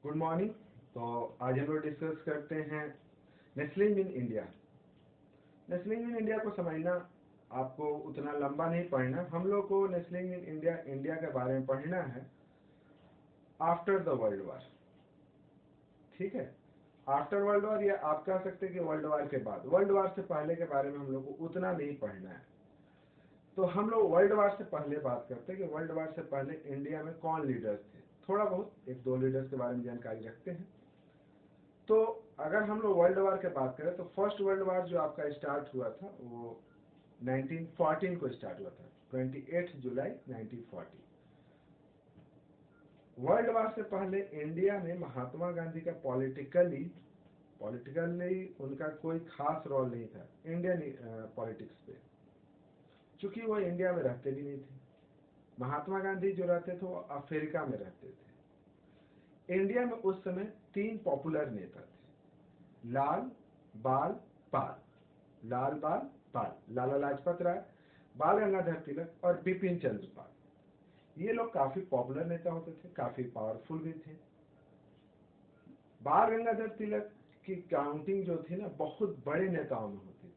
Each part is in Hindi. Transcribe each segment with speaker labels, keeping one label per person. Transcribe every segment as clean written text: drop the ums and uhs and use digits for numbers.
Speaker 1: Good morning. तो आज हम लोग डिस्कस करते हैं नेस्लिंग इन इंडिया। नेस्लिंग इन इंडिया को समझना आपको उतना लंबा नहीं पढ़ना। हम लोग को नेस्लिंग इन इंडिया इंडिया के बारे में पढ़ना है आफ्टर द वर्ल्ड वार। ठीक है, आफ्टर वर्ल्ड वार, या आप कह सकते हैं कि वर्ल्ड वार के बाद। वर्ल्ड वार से पहले के बारे में हम लोग को उतना नहीं पढ़ना है। तो हम लोग वर्ल्ड वार से पहले बात करते हैं कि वर्ल्ड वार से पहले इंडिया में कौन लीडर्स थे। थोड़ा बहुत एक दो लीडर्स के बारे में जानकारी रखते हैं। तो अगर हम लोग वर्ल्ड वार की बात करें तो फर्स्ट वर्ल्ड वार जो आपका स्टार्ट हुआ था वो 1914 को स्टार्ट हुआ था, 28 जुलाई 1914। वर्ल्ड वार से पहले इंडिया में महात्मा गांधी का पॉलिटिकली उनका कोई खास रोल नहीं था इंडियन पॉलिटिक्स पे, क्योंकि वो इंडिया में रहते भी नहीं थे। महात्मा गांधी जो रहते थे वो अफ्रीका में रहते थे। इंडिया में उस समय 3 पॉपुलर नेता थे, लाल बाल पाल। लाल बाल पाल, लाला लाजपत राय, बाल गंगाधर तिलक और बिपिन चंद्र पाल। ये लोग काफी पॉपुलर नेता होते थे, काफी पावरफुल भी थे। बाल गंगाधर तिलक की काउंटिंग जो थी ना बहुत बड़े नेताओं में होती थी,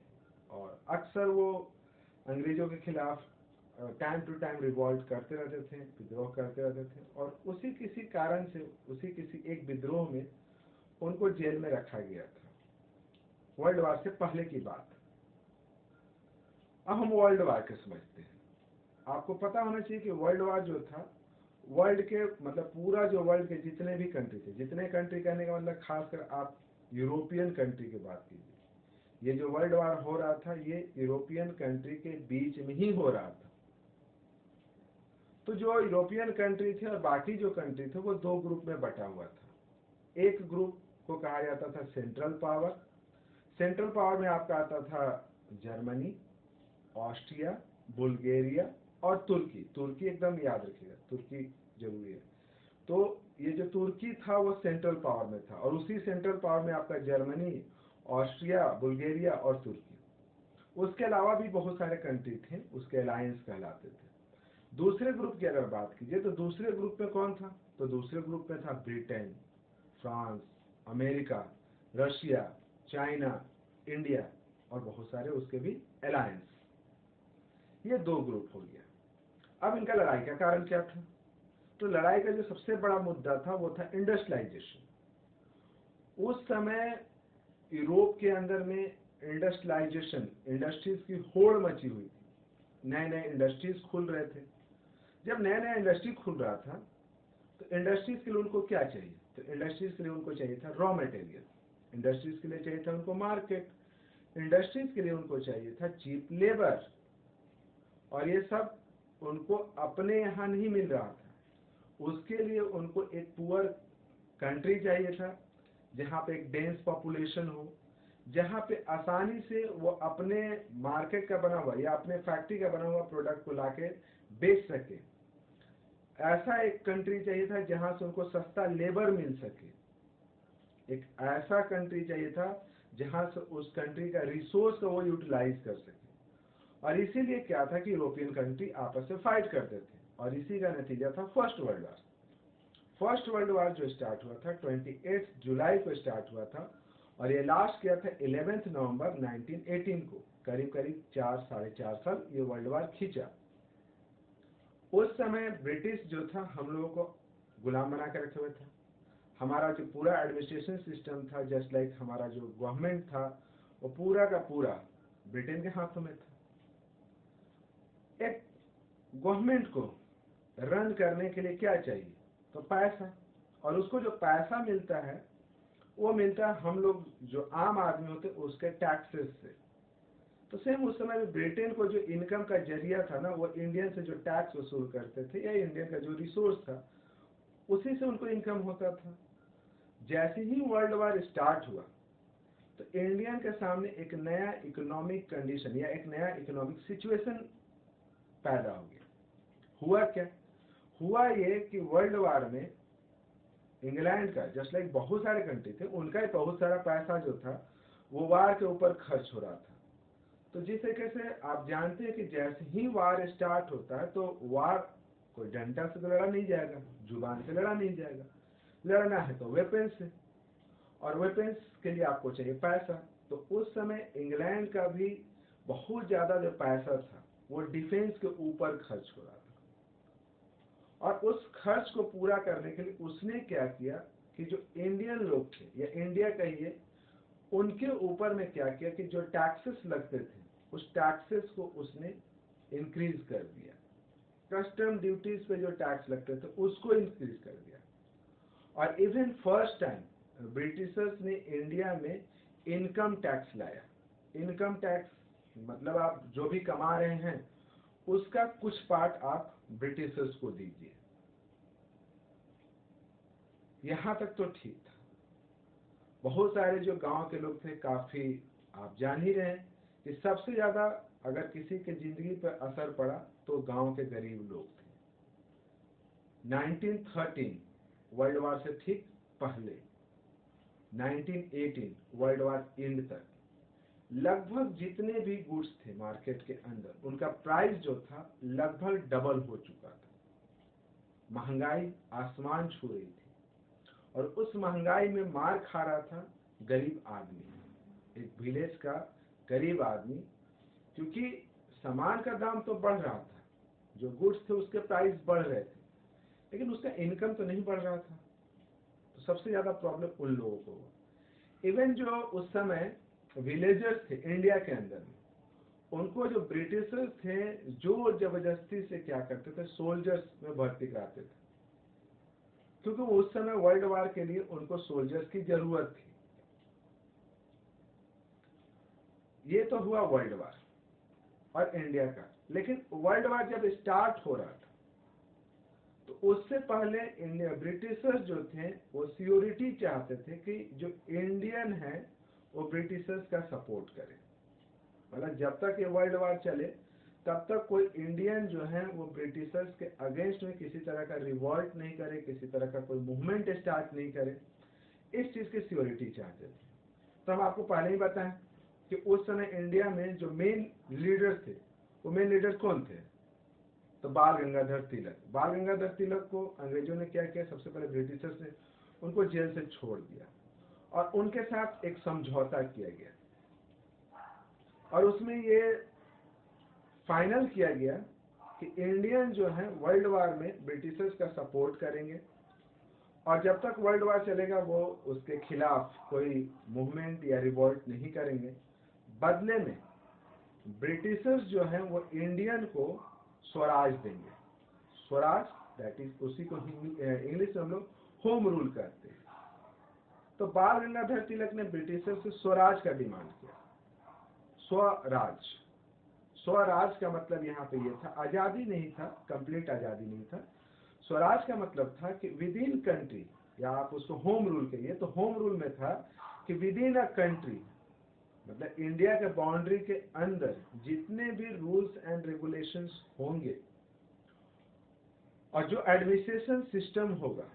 Speaker 1: और अक्सर वो अंग्रेजों के खिलाफ टाइम टू टाइम रिवॉल्ट करते रहते थे, विद्रोह करते रहते थे, और उसी किसी कारण से किसी एक विद्रोह में उनको जेल में रखा गया था। वर्ल्ड वार से पहले की बात। अब हम वर्ल्ड वार के समझते हैं। आपको पता होना चाहिए कि वर्ल्ड वार जो था, वर्ल्ड के मतलब पूरा जो वर्ल्ड के जितने भी कंट्री थे, जितने कंट्री कहने का मतलब खासकर आप यूरोपियन कंट्री की बात कीजिए। ये जो वर्ल्ड वार हो रहा था ये यूरोपियन कंट्री के बीच में ही हो रहा था। तो जो यूरोपियन कंट्री थे और बाकी जो कंट्री थे वो 2 ग्रुप में बटा हुआ था। एक ग्रुप को कहा जाता था सेंट्रल पावर। सेंट्रल पावर में आपका आता था जर्मनी, ऑस्ट्रिया, बुल्गारिया और तुर्की। तुर्की एकदम याद रखिएगा, तुर्की जरूरी है। तो ये जो तुर्की था वो सेंट्रल पावर में था, और उसी सेंट्रल पावर में आपका जर्मनी, ऑस्ट्रिया, बुल्गारिया और तुर्की। उसके अलावा भी बहुत सारे कंट्री थे, उसके अलायंस कहलाते थे। दूसरे ग्रुप की अगर बात कीजिए तो दूसरे ग्रुप में कौन था, तो दूसरे ग्रुप में था Britain, France, America, Russia, China, India और बहुत सारे उसके भी अलायंस। ये 2 ग्रुप हो गया। अब इनका लड़ाई का कारण क्या था, तो लड़ाई का जो सबसे बड़ा मुद्दा था वो था इंडस्ट्रियलाइजेशन। उस समय यूरोप के अंदर में इंडस्ट्रियलाइजेशन, इंडस्ट्रीज की होड़ मची हुई थी। नए नए इंडस्ट्रीज खुल रहे थे। जब नया नया इंडस्ट्री खुल रहा था तो इंडस्ट्रीज के लिए उनको क्या चाहिए, तो इंडस्ट्रीज के लिए उनको चाहिए था रॉ मटेरियल, इंडस्ट्रीज के लिए चाहिए था उनको मार्केट, इंडस्ट्रीज के लिए उनको चाहिए था चीप लेबर। और ये सब उनको अपने यहाँ नहीं मिल रहा था। उसके लिए उनको एक पुअर कंट्री चाहिए था जहाँ पे एक डेंस पॉपुलेशन हो, जहाँ पे आसानी से वो अपने मार्केट का बना हुआ या अपने फैक्ट्री का बना हुआ प्रोडक्ट को लाके बेच सके। ऐसा एक कंट्री चाहिए था जहाँ से उनको सस्ता लेबर मिल सके। एक ऐसा कंट्री चाहिए था जहाँ से उस कंट्री का रिसोर्स को वो यूटिलाइज कर सके। और इसीलिए क्या था कि यूरोपियन कंट्री आपस में फाइट करते थे, और इसी का नतीजा था first world war. First world war जो स्टार्ट हुआ था 28 जुलाई को स्टार्ट हुआ था, और ये लास्ट किया था 11 नवंबर 1918 को। करीब करीब 4 साढ़े 4 साल ये वर्ल्ड वार खींचा। उस समय ब्रिटिश जो था हम लोगों को गुलाम बना के रखे हुए था। हमारा जो पूरा एडमिनिस्ट्रेशन सिस्टम था, जस्ट लाइक हमारा जो गवर्नमेंट था, वो पूरा का पूरा ब्रिटेन के हाथों में था। एक गवर्नमेंट को रन करने के लिए क्या चाहिए, तो पैसा। और उसको जो पैसा मिलता है वो मिलता है हम लोग जो आम आदमी होते उसके टैक्सेस से। तो सेम उस समय में ब्रिटेन को जो इनकम का जरिया था ना, वो इंडियन से जो टैक्स वसूल करते थे या इंडियन का जो रिसोर्स था उसी से उनको इनकम होता था। जैसे ही वर्ल्ड वार स्टार्ट हुआ तो इंडियन के सामने एक नया इकोनॉमिक कंडीशन या एक नया इकोनॉमिक सिचुएशन पैदा हो गया। हुआ क्या, हुआ ये कि वर्ल्ड वार में इंग्लैंड का जस्ट लाइक बहुत सारे कंट्री थे, उनका बहुत सारा पैसा जो था वो वार के ऊपर खर्च हो रहा था। तो जिस तरीके से आप जानते हैं कि जैसे ही वार स्टार्ट होता है तो वार कोई डंडा से तो लड़ा नहीं जाएगा, जुबान से लड़ा नहीं जाएगा। लड़ना है तो वेपन्स से, और वेपन्स के लिए आपको चाहिए पैसा। तो उस समय इंग्लैंड का भी बहुत ज़्यादा जो पैसा था वो डिफेंस के ऊपर खर्च हो रहा था, और उस खर्च को पूरा करने के लिए उसने क्या किया कि जो इंडियन लोग थे या इंडिया कहिए, उनके ऊपर में क्या किया कि जो टैक्सेस लगते थे उस टैक्सेस को उसने इंक्रीज कर दिया। कस्टम ड्यूटीज पे जो टैक्स लगते थे उसको इंक्रीज कर दिया। और इवन फर्स्ट टाइम ब्रिटिशर्स ने इंडिया में इनकम टैक्स लाया। इनकम टैक्स मतलब आप जो भी कमा रहे हैं उसका कुछ पार्ट आप ब्रिटिशर्स को दीजिए। यहां तक तो ठीक था। बहुत सारे जो गांव के लोग थे, काफी आप जान ही रहे हैं कि सबसे ज्यादा अगर किसी के जिंदगी पर असर पड़ा तो गांव के गरीब लोग थे। 1913 वर्ल्ड वार से ठीक पहले 1918 वर्ल्ड वार एंड तक लगभग जितने भी गुड्स थे मार्केट के अंदर उनका प्राइस जो था लगभग डबल हो चुका था। महंगाई आसमान छू रही थी, और उस महंगाई में मार खा रहा था गरीब आदमी, एक विलेज का गरीब आदमी, क्योंकि सामान का दाम तो बढ़ रहा था, जो गुड्स थे उसके प्राइस बढ़ रहे थे, लेकिन उसका इनकम तो नहीं बढ़ रहा था। तो सबसे ज्यादा प्रॉब्लम उन लोगों को हुआ। इवन जो उस समय विलेजर्स थे इंडिया के अंदर में, उनको जो ब्रिटिशर्स थे जो जबरदस्ती से क्या करते थे, सोल्जर्स में भर्ती कराते थे, क्योंकि उस समय वर्ल्ड वार के लिए उनको सोल्जर्स की जरूरत थी। ये तो हुआ वर्ल्ड वार और इंडिया का। लेकिन वर्ल्ड वार जब स्टार्ट हो रहा था तो उससे पहले इंडिया ब्रिटिशर्स जो थे वो सिक्योरिटी चाहते थे कि जो इंडियन है वो ब्रिटिशर्स का सपोर्ट करे। मतलब जब तक ये वर्ल्ड वार चले तब तक कोई इंडियन जो है वो ब्रिटिशर्स के अगेंस्ट में किसी तरह का रिवॉल्ट नहीं करे, किसी तरह का कोई मूवमेंट स्टार्ट नहीं करे। इस चीज की सिक्योरिटी चाहते थे। तो हम आपको पहले ही बताएं कि उस समय इंडिया में जो मेन लीडर्स थे, वो मेन लीडर्स कौन थे? तो बाल गंगाधर तिलक। बाल गंगाधर तिलक को अंग्रेजों ने क्या किया, सबसे पहले ब्रिटिशर्स ने उनको जेल से छोड़ दिया और उनके साथ एक समझौता किया गया, और उसमें ये फाइनल किया गया कि इंडियन जो है वर्ल्ड वार में ब्रिटिशर्स का सपोर्ट करेंगे, और जब तक वर्ल्ड वार चलेगा वो उसके खिलाफ कोई मूवमेंट या रिवॉल्ट नहीं करेंगे। बदले में ब्रिटिशर्स जो है वो इंडियन को स्वराज देंगे। स्वराज दैट इज उसी को इंग्लिश में हम लोग होम रूल करते हैं। तो बाल गंगाधर तिलक ने ब्रिटिशर्स से स्वराज का डिमांड किया। स्वराज, स्वराज का मतलब यहाँ पे ये था, आजादी नहीं था, कंप्लीट आजादी नहीं था। स्वराज का मतलब था कि विद इन कंट्री, या आप उसको होम रूल कहिए, तो होम रूल में था कि विद इन अ कंट्री, मतलब इंडिया के बाउंड्री के अंदर जितने भी रूल्स एंड रेगुलेशंस होंगे और जो एडमिनिस्ट्रेशन सिस्टम होगा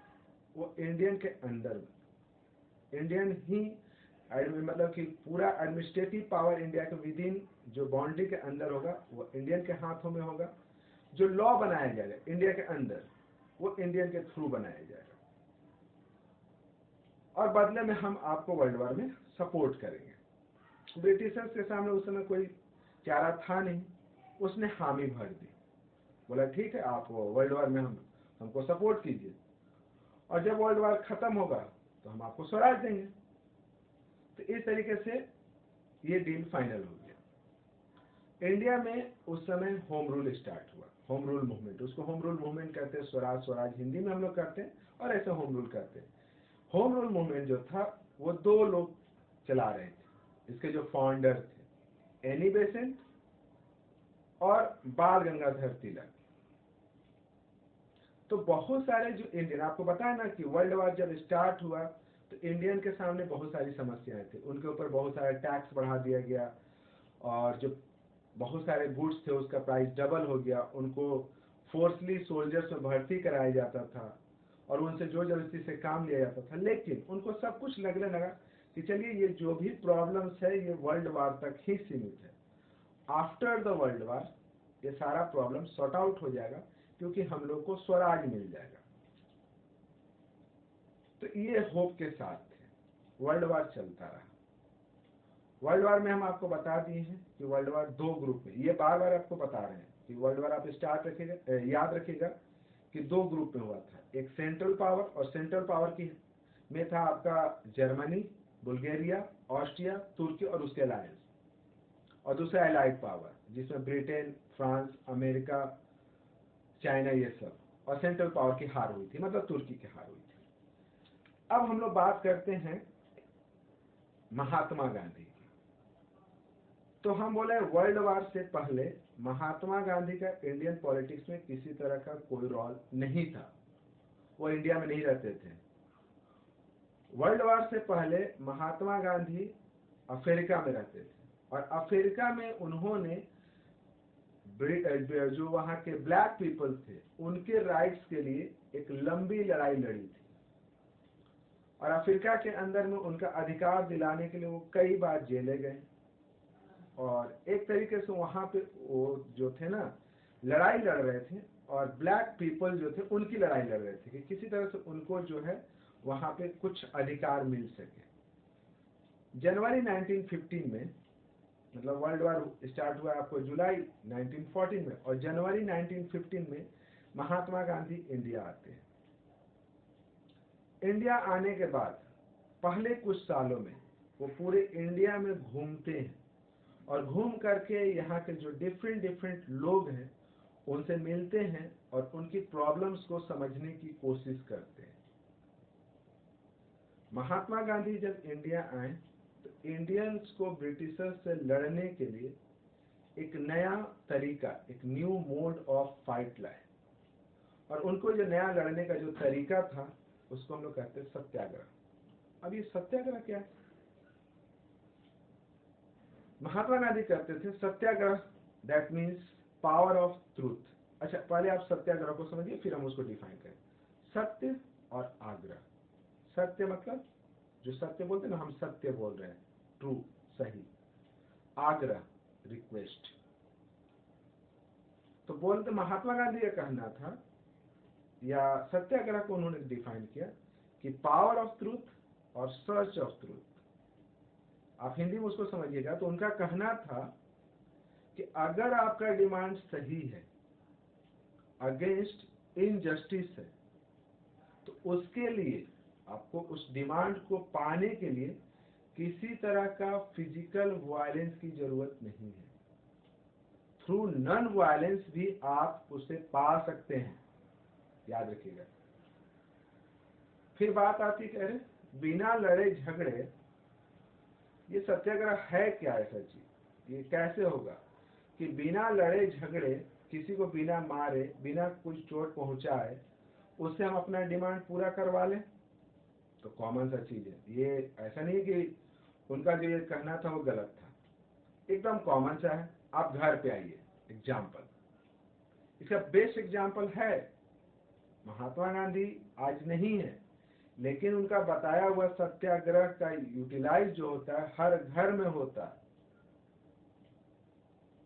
Speaker 1: वो इंडियन के अंदर में, इंडियन ही मतलब कि पूरा एडमिनिस्ट्रेटिव पावर इंडिया के विद इन जो बाउंड्री के अंदर होगा वो इंडियन के हाथों में होगा। जो लॉ बनाया जाएगा इंडिया के अंदर वो इंडियन के थ्रू बनाया जाएगा, और बदले में हम आपको वर्ल्ड वार में सपोर्ट करेंगे। ब्रिटिशर्स के सामने उस समय कोई चारा था नहीं, उसने हामी भर दी, बोला ठीक है आप वर्ल्ड वार में हमको सपोर्ट कीजिए, और जब वर्ल्ड वार खत्म होगा तो हम आपको स्वराज देंगे। तो इस तरीके से ये डील फाइनल हो गया। इंडिया में उस समय होम रूल स्टार्ट हुआ, होम रूल मूवमेंट, उसको होम रूल मूवमेंट कहते हैं, स्वराज स्वराज हिंदी में हम लोग करते हैं और ऐसे होम रूल करते हैं। होम रूल मूवमेंट जो था वो दो लोग चला रहे थे, इसके जो फाउंडर थे एनी बेसेंट और बाल गंगाधर तिलक। तो बहुत सारे जो इंडियन, आपको बताया ना कि वर्ल्ड वार जब स्टार्ट हुआ तो इंडियन के सामने बहुत सारी समस्याएं थी, उनके ऊपर बहुत सारा टैक्स बढ़ा दिया गया, और जो बहुत सारे गुड्स थे उसका प्राइस डबल हो गया, उनको फोर्सली सोल्जर्स में भर्ती कराया जाता था और उनसे जोर जबरदस्ती से काम लिया जाता था। लेकिन उनको सब कुछ लगने लगा कि चलिए ये जो भी प्रॉब्लम्स है ये वर्ल्ड वार तक ही सीमित है, आफ्टर द वर्ल्ड वार ये सारा प्रॉब्लम सॉर्ट आउट हो जाएगा, क्योंकि हम लोग को स्वराज मिल जाएगा। तो ये होप के साथ थे, वर्ल्ड वार चलता रहा। वर्ल्ड वार में हम आपको बता दिए हैं कि वर्ल्ड वार 2 ग्रुप में, ये बार बार आपको बता रहे हैं कि वर्ल्ड वार आप स्टार्ट रखिएगा, याद रखिएगा कि 2 ग्रुप में हुआ था, एक सेंट्रल पावर, और सेंट्रल पावर की में था आपका जर्मनी, बुल्गारिया, ऑस्ट्रिया, तुर्की और उसके अलायंस, और दूसरा एलाइड पावर जिसमें ब्रिटेन, फ्रांस, अमेरिका, चाइना, ये सब, और सेंट्रल पावर की हार हुई थी, मतलब तुर्की की हार हुई थी। अब हम लोग बात करते हैं महात्मा गांधी की। तो हम बोले वर्ल्ड वार से पहले महात्मा गांधी का इंडियन पॉलिटिक्स में किसी तरह का कोई रोल नहीं था, वो इंडिया में नहीं रहते थे। वर्ल्ड वार से पहले महात्मा गांधी अफ्रीका में रहते थे, और अफ्रीका में उन्होंने जो वहां के ब्लैक पीपल थे उनके राइट्स के लिए एक लंबी लड़ाई लड़ी थी, और अफ्रीका के अंदर में उनका अधिकार दिलाने के लिए वो कई बार जेले गए, और एक तरीके से वहां पे वो जो थे ना लड़ाई लड़ रहे थे, और ब्लैक पीपल जो थे उनकी लड़ाई लड़ रहे थे कि किसी तरह से उनको जो है वहां पे कुछ अधिकार मिल सके। जनवरी 1915 में, मतलब वर्ल्ड वार स्टार्ट हुआ आपको जुलाई 1914 में, और जनवरी 1915 में महात्मा गांधी इंडिया आते हैं। इंडिया आने के बाद पहले कुछ सालों में वो पूरे इंडिया में घूमते हैं, और घूम करके यहाँ के जो डिफरेंट लोग हैं उनसे मिलते हैं और उनकी प्रॉब्लम्स को समझने की कोशिश करते हैं। महात्मा गांधी जब इंडिया आए तो इंडियंस को ब्रिटिशर्स से लड़ने के लिए एक नया तरीका, एक न्यू मोड ऑफ फाइट लाए, और उनको जो नया लड़ने का जो तरीका था उसको हम लोग कहते हैं सत्याग्रह। अब ये सत्याग्रह क्या है? महात्मा गांधी कहते थे satyagraha that means power of truth. अच्छा, पहले आप सत्याग्रह को समझिए, फिर हम उसको डिफाइन करें। सत्य और आग्रह। सत्य मतलब जो सत्य बोलते हैं ना, हम सत्य बोल रहे हैं, ट्रू, सही। आग्रह, रिक्वेस्ट। तो बोलते महात्मा गांधी का कहना था, या सत्याग्रह को उन्होंने डिफाइन किया कि पावर ऑफ ट्रूथ और सर्च ऑफ ट्रूथ। आप हिंदी में उसको समझिएगा तो उनका कहना था कि अगर आपका डिमांड सही है, अगेंस्ट इनजस्टिस है, तो उसके लिए आपको उस डिमांड को पाने के लिए किसी तरह का फिजिकल वायलेंस की जरूरत नहीं है। थ्रू नॉन वायलेंस भी आप उसे पा सकते हैं, याद रखिएगा। फिर बात आती कह रहे बिना लड़े झगड़े, ये सत्याग्रह है क्या ऐसा चीज? ये कैसे होगा कि बिना लड़े झगड़े, किसी को बिना मारे, बिना कुछ चोट पहुंचाए उससे हम अपना डिमांड पूरा करवा लें? तो कॉमन सा चीज है ये, ऐसा नहीं कि उनका जो ये कहना था वो गलत था, एकदम कॉमन सा है। आप घर पे आइए, एग्जाम्पल, इसका बेस्ट एग्जाम्पल है महात्मा गांधी आज नहीं है, लेकिन उनका बताया हुआ सत्याग्रह का यूटिलाइज जो होता है हर घर में होता है।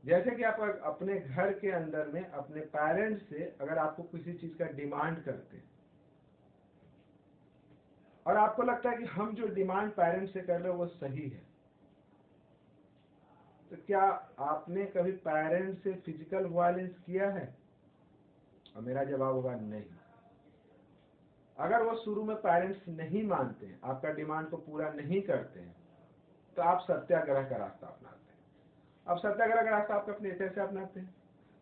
Speaker 1: जैसे कि आप अपने घर के अंदर में अपने पेरेंट्स से अगर आपको किसी चीज का डिमांड करते हैं, और आपको लगता है कि हम जो डिमांड पेरेंट्स से कर रहे हैं वो सही है, तो क्या आपने कभी पेरेंट्स से फिजिकल वायलेंस किया है? और मेरा जवाब होगा नहीं। अगर वो शुरू में पेरेंट्स नहीं मानते हैं, आपका डिमांड को पूरा नहीं करते हैं, तो आप सत्याग्रह का रास्ता अपनाते हैं। अब सत्याग्रह का रास्ता आप अपने कैसे अपनाते हैं?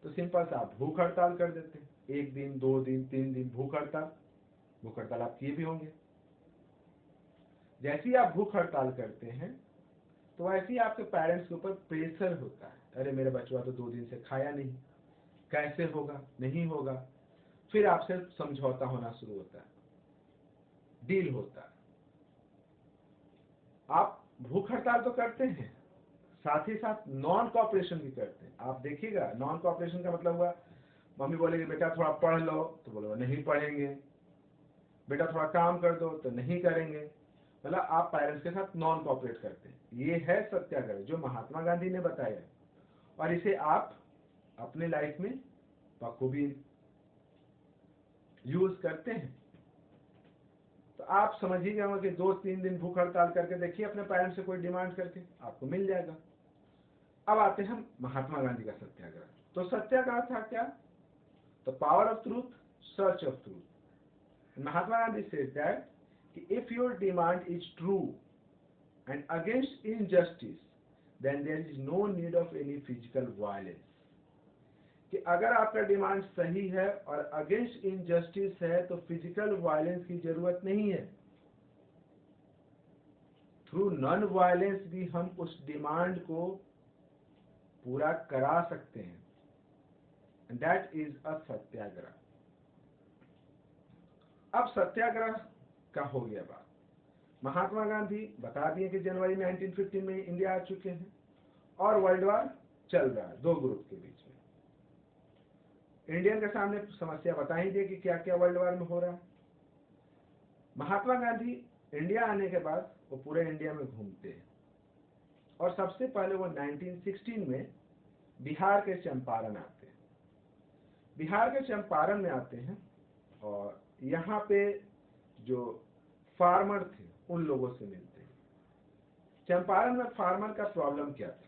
Speaker 1: तो सिंपल सा, आप भूख हड़ताल कर देते हैं, 1 दिन 2 दिन 3 दिन भूख हड़ताल आप किए भी होंगे। जैसे ही आप भूख हड़ताल करते हैं तो वैसे ही आपके पेरेंट्स के ऊपर प्रेशर होता है, अरे मेरा बच्चा तो 2 दिन से खाया नहीं, कैसे होगा, नहीं होगा। फिर आपसे समझौता होना शुरू होता है, डील होता है। आप भूख हड़ताल तो करते हैं, साथ ही साथ नॉन कॉपरेशन भी करते हैं। आप देखिएगा, नॉन कॉपरेशन का मतलब हुआ मम्मी बोलेगी बेटा थोड़ा पढ़ लो, तो बोलो नहीं पढ़ेंगे। बेटा थोड़ा काम कर दो, तो नहीं करेंगे। मतलब आप पेरेंट्स के साथ नॉन कॉपरेट करते हैं। ये है सत्याग्रह जो महात्मा गांधी ने बताया, और इसे आप अपने लाइफ में बखूबी यूज करते हैं। तो आप समझ ही गए होंगे कि 2-3 दिन भूख हड़ताल करके देखिए अपने पेरेंट्स से कोई डिमांड करके, आपको मिल जाएगा। अब आते हैं महात्मा गांधी का सत्याग्रह। तो सत्याग्रह था क्या? The power of truth, search of truth. Mahatma Gandhi said that कि if your demand is true and against injustice, then there is no need of any physical violence। कि अगर आपका डिमांड सही है और अगेंस्ट इनजस्टिस है तो फिजिकल वायलेंस की जरूरत नहीं है। थ्रू नॉन वायलेंस भी हम उस डिमांड को पूरा करा सकते हैं। एंड दैट इज अ सत्याग्रह। अब सत्याग्रह का हो गया बात। महात्मा गांधी बता दिए कि जनवरी 1915 में इंडिया आ चुके हैं और वर्ल्ड वॉर चल रहा है 2 ग्रुप के बीच में। इंडियन के सामने समस्या बता ही दिए कि क्या क्या वर्ल्ड वॉर में हो रहा है। महात्मा गांधी इंडिया आने के बाद वो पूरे इंडिया में घूमते हैं और सबसे पहले वो 1916 में बिहार के चंपारण आते हैं। बिहार के चंपारण में आते हैं और यहाँ पे जो फार्मर थे उन लोगों से मिलते हैं। चंपारण में फार्मर का प्रॉब्लम क्या था?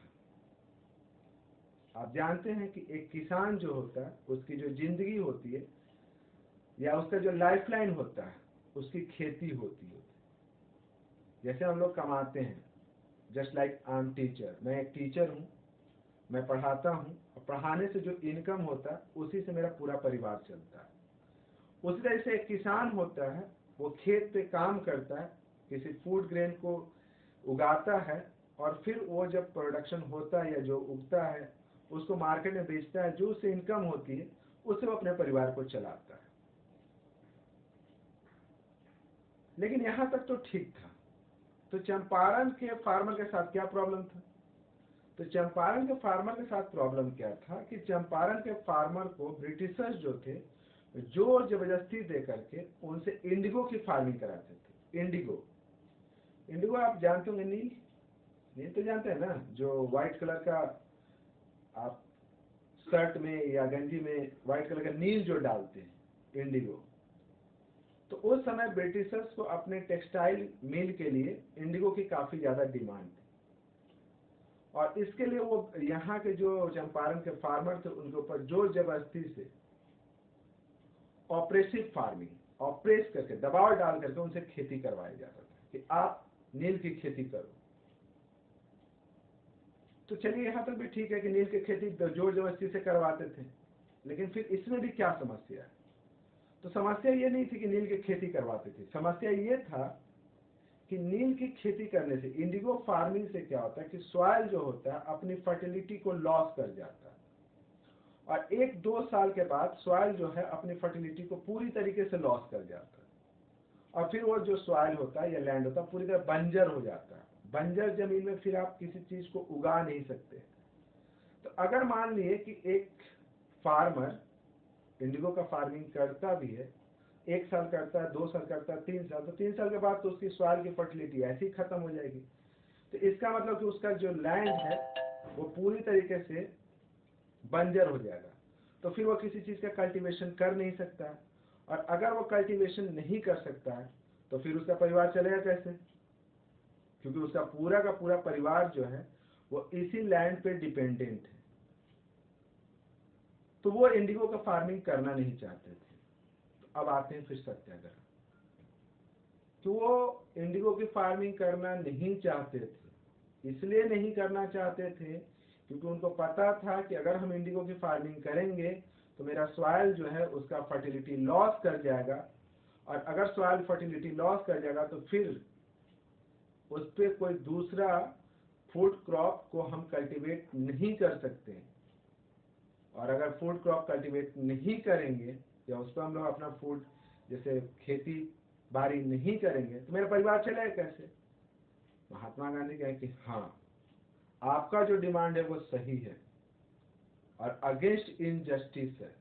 Speaker 1: आप जानते हैं कि एक किसान जो होता है उसकी जो जिंदगी होती है या उसका जो लाइफलाइन होता है उसकी खेती होती है। जैसे हम लोग कमाते हैं, just like I am teacher, मैं एक टीचर हूँ, मैं पढ़ाता हूँ और पढ़ाने से जो इनकम होता है उसी से मेरा पूरा परिवार चलता है। उसी तरह से एक किसान होता है, वो खेत पे काम करता है, किसी फूड ग्रेन को उगाता है और फिर वो जब प्रोडक्शन होता है या जो उगता है उसको मार्केट में बेचता है, जो उससे इनकम होती है उससे वो अपने परिवार को चलाता है। लेकिन यहाँ तक तो ठीक था। तो चंपारण के फार्मर के साथ क्या प्रॉब्लम था? तो चंपारण के फार्मर के साथ प्रॉब्लम क्या था कि चंपारण के फार्मर को ब्रिटिशर्स जो थे जोर जबरदस्ती दे करके उनसे इंडिगो की फार्मिंग कराते थे। इंडिगो आप जानते होंगे, नील तो जानते हैं ना, जो व्हाइट कलर का आप शर्ट में या गंजी में व्हाइट कलर का नील जो डालते हैं, इंडिगो। तो उस समय ब्रिटिशर्स को अपने टेक्सटाइल मिल के लिए इंडिगो की काफी ज्यादा डिमांड थी और इसके लिए वो यहाँ के जो चंपारण के फार्मर थे उनके ऊपर जोर जबरदस्ती से ऑपरेसिव फार्मिंग, ऑपरेस करके दबाव डाल करके उनसे खेती करवाया जाता था कि आप नील की खेती करो। तो चलिए यहाँ तक भी ठीक है कि नील की खेती जोर जबरदस्ती से करवाते थे, लेकिन फिर इसमें भी क्या समस्या है? तो समस्या ये नहीं थी कि नील की खेती करवाते थे, समस्या ये था कि नील की खेती करने से, इंडिगो फार्मिंग से क्या होता है कि सॉइल जो होता है अपनी फर्टिलिटी को लॉस कर जाता है और 1-2 साल के बाद सॉइल जो है अपनी फर्टिलिटी को पूरी तरीके से लॉस कर जाता है और फिर वो जो सॉइल होता है या लैंड होता है पूरी तरह बंजर हो जाता है। बंजर जमीन में फिर आप किसी चीज को उगा नहीं सकते। तो अगर मान लिए कि एक फार्मर इंडिगो का फार्मिंग करता भी है, 1 साल करता है, 2 साल करता है, 3 साल, तो 3 साल के बाद तो उसकी सॉइल की फर्टिलिटी ऐसी ही खत्म हो जाएगी। तो इसका मतलब कि उसका जो लैंड है वो पूरी तरीके से बंजर हो जाएगा। तो फिर वो किसी चीज का कल्टीवेशन कर नहीं सकता है और अगर वो कल्टीवेशन नहीं कर सकता है तो फिर उसका परिवार चलेगा कैसे? क्योंकि उसका पूरा का पूरा परिवार जो है वो इसी लैंड पे डिपेंडेंट है। तो वो इंडिगो का फार्मिंग करना नहीं चाहते थे। तो अब आते हैं फिर सत्याग्रह। तो वो इंडिगो की फार्मिंग करना नहीं चाहते थे, इसलिए नहीं करना चाहते थे क्योंकि उनको पता था कि अगर हम इंडिगो की फार्मिंग करेंगे तो मेरा सॉइल जो है उसका फर्टिलिटी लॉस कर जाएगा और अगर सॉइल फर्टिलिटी लॉस कर जाएगा तो फिर उस पर कोई दूसरा फूड क्रॉप को हम कल्टीवेट नहीं कर सकते और अगर फूड क्रॉप कल्टीवेट नहीं करेंगे या उस पर हम लोग अपना फूड जैसे खेती बारी नहीं करेंगे तो मेरा परिवार चलेगा कैसे? महात्मा गांधी कहे कि हाँ, आपका जो डिमांड है वो सही है और अगेंस्ट इनजस्टिस है।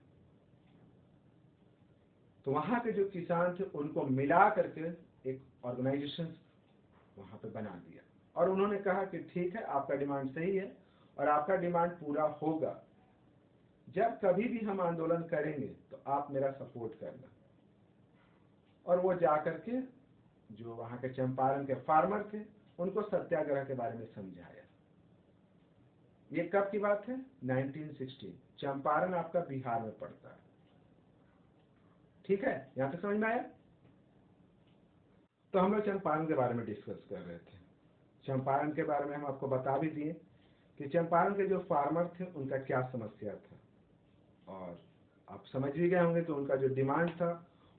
Speaker 1: तो वहां के जो किसान थे उनको मिला करके एक ऑर्गेनाइजेशन वहां पे बना दिया और उन्होंने कहा कि ठीक है, आपका डिमांड सही है और आपका डिमांड पूरा होगा। जब कभी भी हम आंदोलन करेंगे तो आप मेरा सपोर्ट करना। और वो जाकर के जो वहां के चंपारण के फार्मर थे उनको सत्याग्रह के बारे में समझाया। ये कब की बात है? 1916। चंपारण आपका बिहार में पड़ता है। ठीक है, यहां तक समझ में आया? तो हम लोग चंपारण के बारे में डिस्कस कर रहे थे। चंपारण के बारे में हम आपको बता भी दिए कि चंपारण के जो फार्मर थे उनका क्या समस्या था, और आप समझ भी गए होंगे कि उनका जो डिमांड था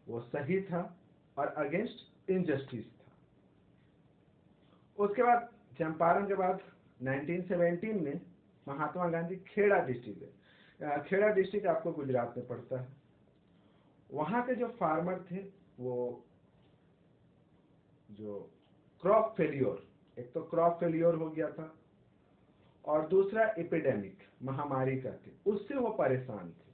Speaker 1: वो सही था और अगेंस्ट इनजस्टिस था। उसके बाद चंपारण के बाद 1917 में महात्मा गांधी खेड़ा डिस्ट्रिक्ट है। खेड़ा डिस्ट्रिक्ट आपको गुजरात में पड़ता है। वहां के जो फार्मर थे वो जो क्रॉप फेलियर, एक तो क्रॉप फेलियर हो गया था और दूसरा एपिडेमिक, महामारी का थे, उससे वो परेशान थे।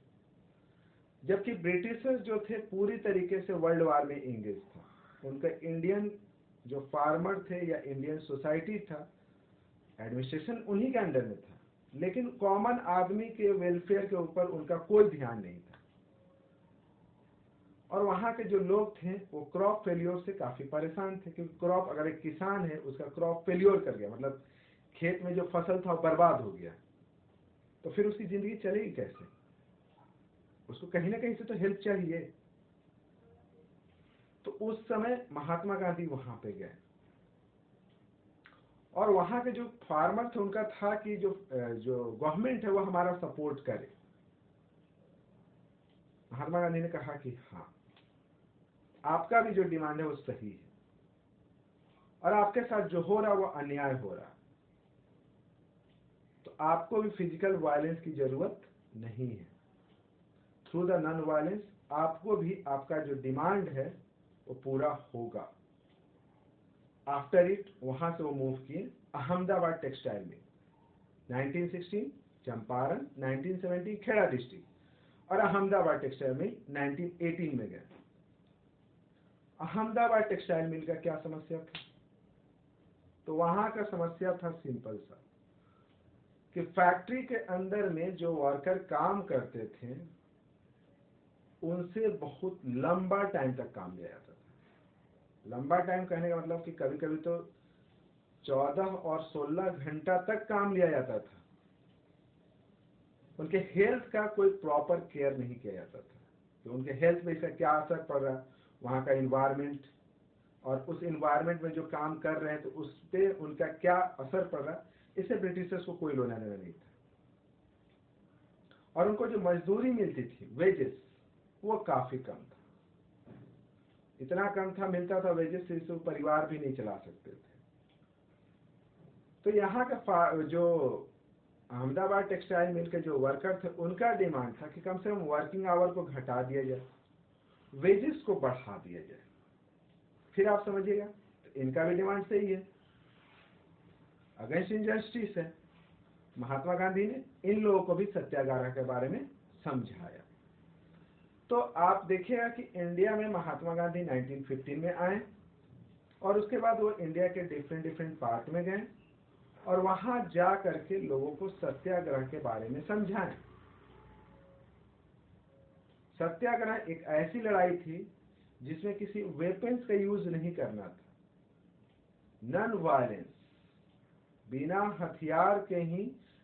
Speaker 1: जबकि ब्रिटिशर्स जो थे पूरी तरीके से वर्ल्ड वार में इंगेज था। उनका इंडियन जो फार्मर थे या इंडियन सोसाइटी था, एडमिनिस्ट्रेशन उन्हीं के अंडर में था, लेकिन कॉमन आदमी के वेलफेयर के ऊपर उनका कोई ध्यान नहीं था। और वहां के जो लोग थे वो क्रॉप फेलियर से काफी परेशान थे, क्योंकि क्रॉप, अगर एक किसान है उसका क्रॉप फेलियर कर गया, मतलब खेत में जो फसल था वो बर्बाद हो गया, तो फिर उसकी जिंदगी चलेगी कैसे? उसको कहीं ना कहीं से तो हेल्प चाहिए। तो उस समय महात्मा गांधी वहां पे गए और वहां के जो फार्मर थे उनका था कि जो गवर्नमेंट है वो हमारा सपोर्ट करे। महात्मा गांधी ने कहा कि हाँ, आपका भी जो डिमांड है वो सही है और आपके साथ जो हो रहा वो अन्याय हो रहा, तो आपको भी फिजिकल वायलेंस की जरूरत नहीं है। थ्रू द नॉन वायलेंस आपको भी आपका जो डिमांड है वो पूरा होगा। आफ्टर इट वहां से वो मूव किए अहमदाबाद टेक्सटाइल में। 1916 चंपारण, 1917 खेड़ा डिस्ट्रिक्ट और अहमदाबाद टेक्सटाइल मिल 1918 में गए। अहमदाबाद टेक्सटाइल मिल का क्या समस्या था? तो वहां का समस्या था सिंपल सा कि फैक्ट्री के अंदर में जो वर्कर काम करते थे उनसे बहुत लंबा टाइम तक काम लिया जाता था। लंबा टाइम कहने का मतलब कि कभी कभी तो 14 और 16 घंटा तक काम लिया जाता था। उनके हेल्थ का कोई प्रॉपर केयर नहीं किया जाता था। तो उनके हेल्थ में इसका क्या असर पड़ रहा, वहाँ का इन्वायरमेंट और उस इन्वायरमेंट में जो काम कर रहे हैं तो उस पर उनका क्या असर पड़ रहा, इससे ब्रिटिशर्स को कोई लेना देना नहीं था। और उनको जो मजदूरी मिलती थी, वेजेस, वो काफी कम था। इतना कम था, मिलता था वेजेस से वो परिवार भी नहीं चला सकते थे। तो यहाँ का जो अहमदाबाद टेक्सटाइल मिल के जो वर्कर थे उनका डिमांड था कि कम से कम वर्किंग आवर को घटा दिया जाए, वेजेस को बढ़ा दिया जाए। फिर आप समझिएगा, तो इनका भी डिमांड सही है, अगेंस्ट इनजस्टिस है। महात्मा गांधी ने इन लोगों को भी सत्याग्रह के बारे में समझाया। तो आप देखिएगा कि इंडिया में महात्मा गांधी 1915 में आए और उसके बाद वो इंडिया के डिफरेंट पार्ट में गए और वहां जा करके लोगों को सत्याग्रह के बारे में समझाएं। सत्याग्रह एक ऐसी लड़ाई थी जिसमें किसी वेपन्स का यूज नहीं करना था, नॉन वायलेंस, बिना हथियार के ही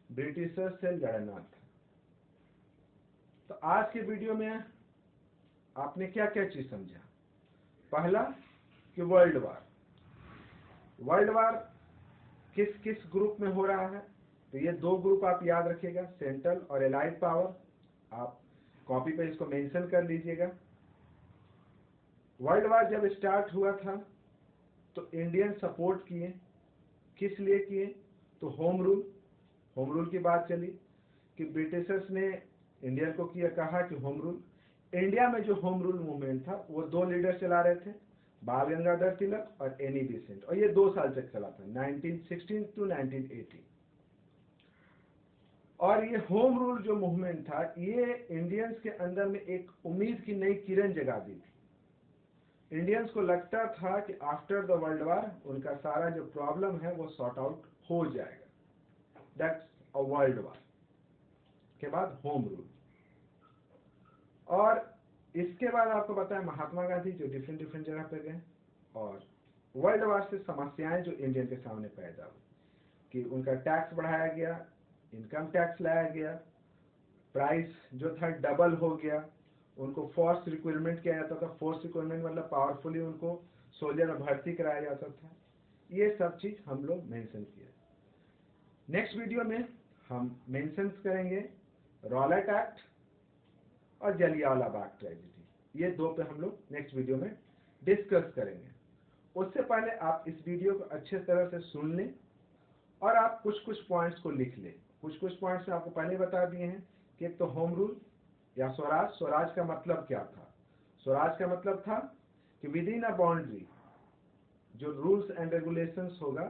Speaker 1: ब्रिटिशर्स से लड़ना था। तो आज के वीडियो में आपने क्या क्या चीज समझा? पहला कि वर्ल्ड वार किस किस ग्रुप में हो रहा है, तो ये दो ग्रुप आप याद रखिएगा, सेंट्रल और एलाइड पावर। आप कॉपी पे इसको मेंशन कर लीजिएगा। वर्ल्ड वार जब स्टार्ट हुआ था तो इंडियन सपोर्ट किए, किस लिए किए? तो होम रूल की बात चली कि ब्रिटिशर्स ने इंडियन को किया, कहा कि होम रूल। इंडिया में जो होम रूल मूवमेंट था वो दो लीडर चला रहे थे, बाल गंगाधर तिलक और एनी बेसेंट, और ये 2 साल तक चला था, 1916 टू 1918। और ये होम रूल जो मूवमेंट था ये इंडियंस के अंदर में एक उम्मीद की नई किरण जगा दी थी। इंडियंस को लगता था कि आफ्टर द वर्ल्ड वार उनका सारा जो प्रॉब्लम है वो सॉर्ट आउट हो जाएगा। दैट्स अ वर्ल्ड वार के बाद होम रूल। और इसके बाद आपको पता है महात्मा गांधी जो डिफरेंट जगह पे गए और वर्ल्ड वार से समस्याएं जो इंडियन के सामने पैदा हुई कि उनका टैक्स बढ़ाया गया, इनकम टैक्स लाया गया, प्राइस जो था डबल हो गया, उनको फोर्स रिक्वायरमेंट किया जाता था। फोर्स रिक्वायरमेंट मतलब पावरफुली उनको सोल्जर में भर्ती कराया जाता था। ये सब चीज हम लोग मेंशन किए। नेक्स्ट वीडियो में हम मेंशन करेंगे रॉलेट एक्ट और जलियांवाला बाग ट्रेजेडी। ये दो पे हम लोग नेक्स्ट वीडियो में डिस्कस करेंगे। उससे पहले आप इस वीडियो को अच्छे तरह से सुन लें और आप कुछ कुछ पॉइंट्स को लिख लें। कुछ कुछ पॉइंट्स आपको पहले बता दिए हैं कि एक तो होम रूल या स्वराज। स्वराज का मतलब क्या था? स्वराज का मतलब था कि विद इन अ बाउंड्री जो रूल्स एंड रेगुलेशंस होगा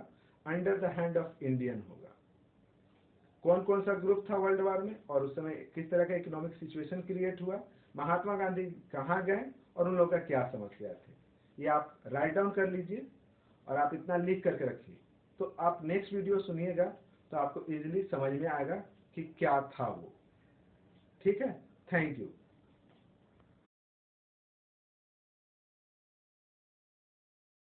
Speaker 1: under the hand of Indian होगा। कौन कौन सा ग्रुप था वर्ल्ड वार में और उस समय किस तरह का इकोनॉमिक सिचुएशन क्रिएट हुआ, महात्मा गांधी कहाँ गए और उन लोगों का क्या समस्या थे। ये आप राइट डाउन कर लीजिए और आप इतना लिख करके रखिए, तो आप नेक्स्ट वीडियो सुनिएगा तो आपको इजीली समझ में आएगा कि क्या था वो। ठीक है, थैंक यू।